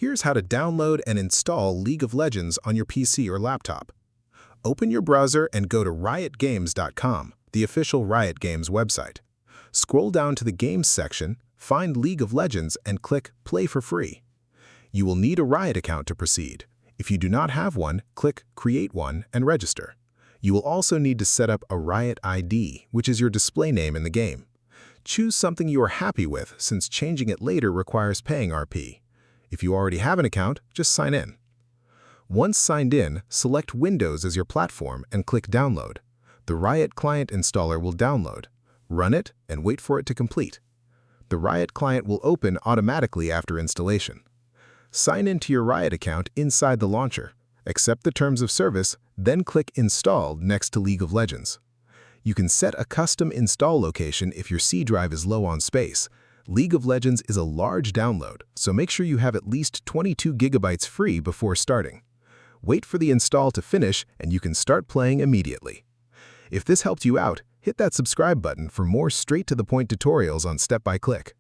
Here's how to download and install League of Legends on your PC or laptop. Open your browser and go to riotgames.com, the official Riot Games website. Scroll down to the Games section, find League of Legends and click Play for free. You will need a Riot account to proceed. If you do not have one, click Create one and register. You will also need to set up a Riot ID, which is your display name in the game. Choose something you are happy with, since changing it later requires paying RP. If you already have an account, just sign in. Once signed in, select Windows as your platform and click Download. The Riot Client installer will download. Run it and wait for it to complete. The Riot Client will open automatically after installation. Sign into your Riot account inside the launcher. Accept the terms of service, then click Installed next to League of Legends. You can set a custom install location if your C drive is low on space. League of Legends is a large download, so make sure you have at least 22 gigabytes free before starting. Wait for the install to finish and you can start playing immediately. If this helped you out, hit that subscribe button for more straight-to-the-point tutorials on Step by Click.